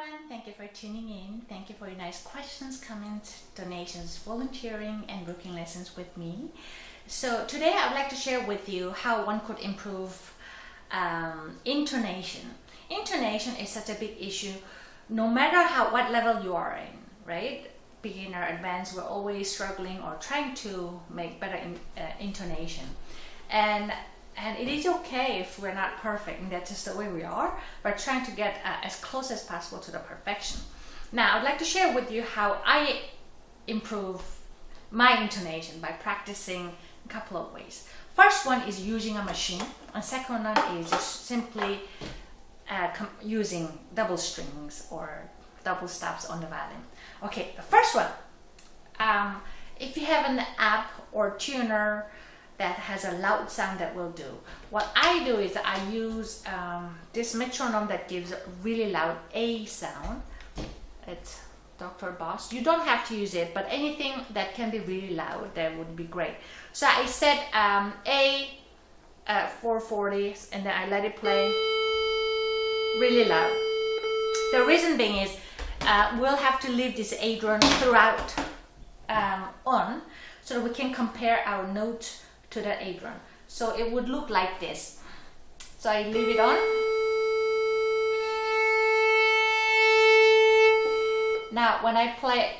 everyone, thank you for tuning in. Thank you for your nice questions, comments, donations, volunteering and booking lessons with me. So today I would like to share with you how one could improve intonation. Intonation is such a big issue no matter what level you are in, right? Beginner, advanced, we're always struggling or trying to make better intonation. And it is okay if we're not perfect, and that's just the way we are, but trying to get as close as possible to the perfection. Now, I'd like to share with you how I improve my intonation by practicing a couple of ways. First one is using a machine, and second one is just simply using double strings or double stops on the violin. Okay, the first one, if you have an app or tuner that has a loud sound, that will do. What I do is I use this metronome that gives a really loud A sound. It's Dr. Boss. You don't have to use it, but anything that can be really loud, that would be great. So I set A 440 and then I let it play really loud. The reason being is we'll have to leave this A drum throughout on so that we can compare our notes to the A drum. So it would look like this. So I leave it on. Now when I play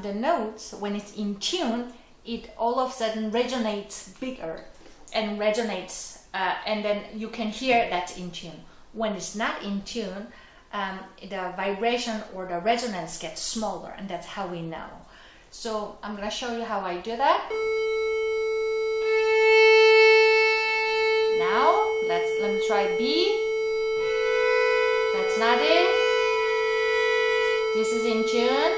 the notes, when it's in tune, it all of a sudden resonates bigger and resonates and then you can hear that's in tune. When it's not in tune, the vibration or the resonance gets smaller, and that's how we know. So I'm going to show you how I do that. Now let me try B. That's not it. This is in tune.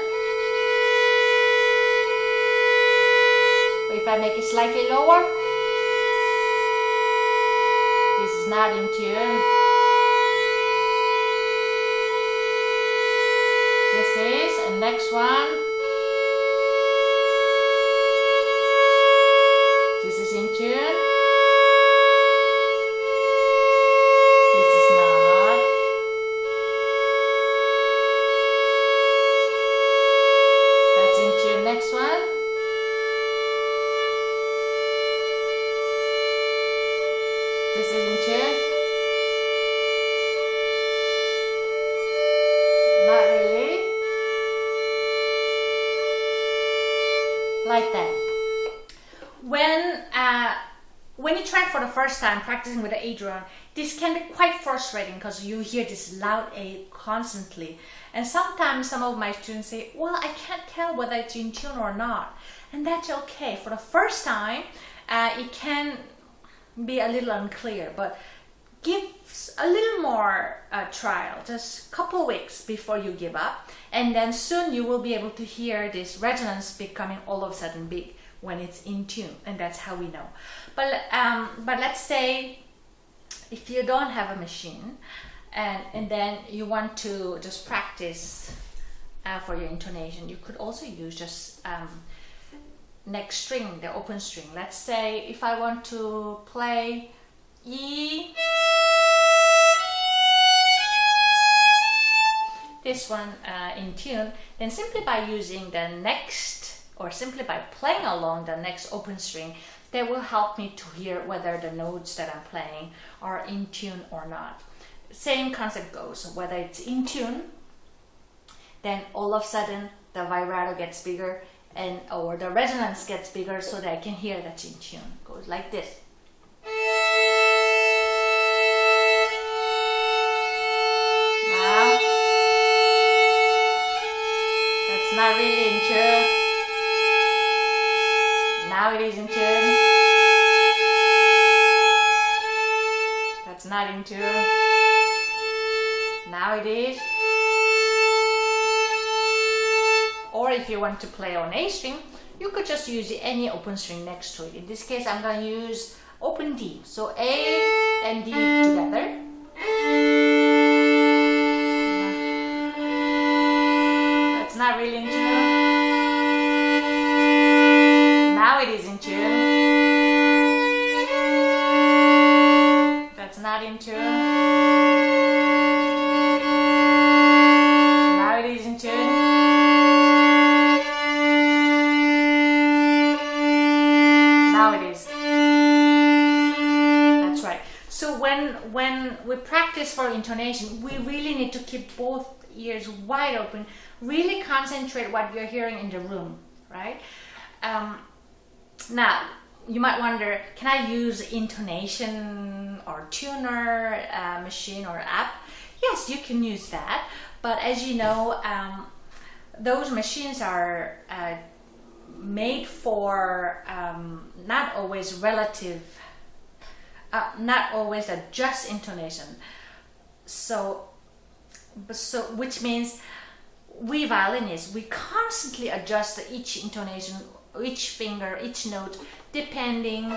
But if I make it slightly lower, this is not in tune. This is, and next one. This is in tune. Next one. This is in tune. Not really. Like that. When you try for the first time practicing with the A drum, this can be quite frustrating because you hear this loud A constantly. And sometimes some of my students say, well, I can't tell whether it's in tune or not. And that's okay. For the first time, it can be a little unclear, but give a little more trial, just a couple weeks before you give up. And then soon you will be able to hear this resonance becoming all of a sudden big when it's in tune. And that's how we know. But let's say if you don't have a machine, and then you want to just practice for your intonation, you could also use just next string, the open string. Let's say if I want to play E, this one in tune, then simply by using the next, or simply by playing along the next open string, that will help me to hear whether the notes that I'm playing are in tune or not. Same concept goes, whether it's in tune, then all of a sudden the vibrato gets bigger or the resonance gets bigger so that I can hear that's in tune. It goes like this. Now, that's not really in tune. Now it is in tune. That's not in tune. Now it is. Or if you want to play on A string, you could just use any open string next to it. In this case, I'm going to use open D. So A and D together. That's not really in tune. Now it is in tune. That's not in tune. when we practice for intonation, we really need to keep both ears wide open, really concentrate what you're hearing in the room, right? Now, you might wonder, can I use Intonation or tuner machine or app? Yes, you can use that, but as you know, those machines are made for not always relative, not always a just intonation. So which means we violinists, we constantly adjust each intonation, each finger, each note, depending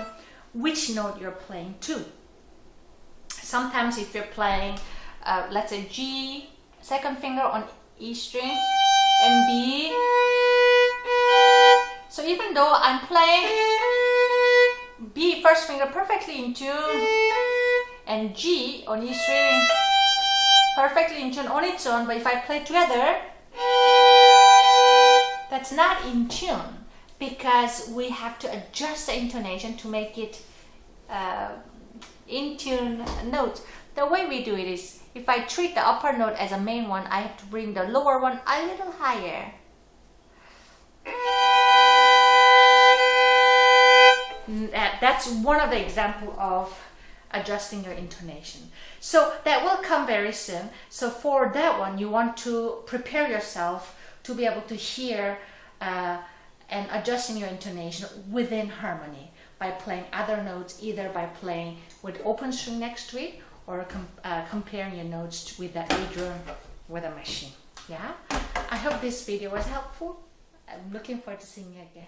which note you're playing to. Sometimes if you're playing, let's say G, second finger on E string, and B, so even though I'm playing B first finger perfectly in tune, and G on E string perfectly in tune on its own, but if I play together, that's not in tune, because we have to adjust the intonation to make it in tune notes. The way we do it is, if I treat the upper note as a main one, I have to bring the lower one a little higher. That's one of the examples of adjusting your intonation. So that will come very soon. So for that one, you want to prepare yourself to be able to hear and adjusting your intonation within harmony by playing other notes, either by playing with open string next to it or comparing your notes with the A drum with a machine. Yeah, I hope this video was helpful. I'm looking forward to seeing you again.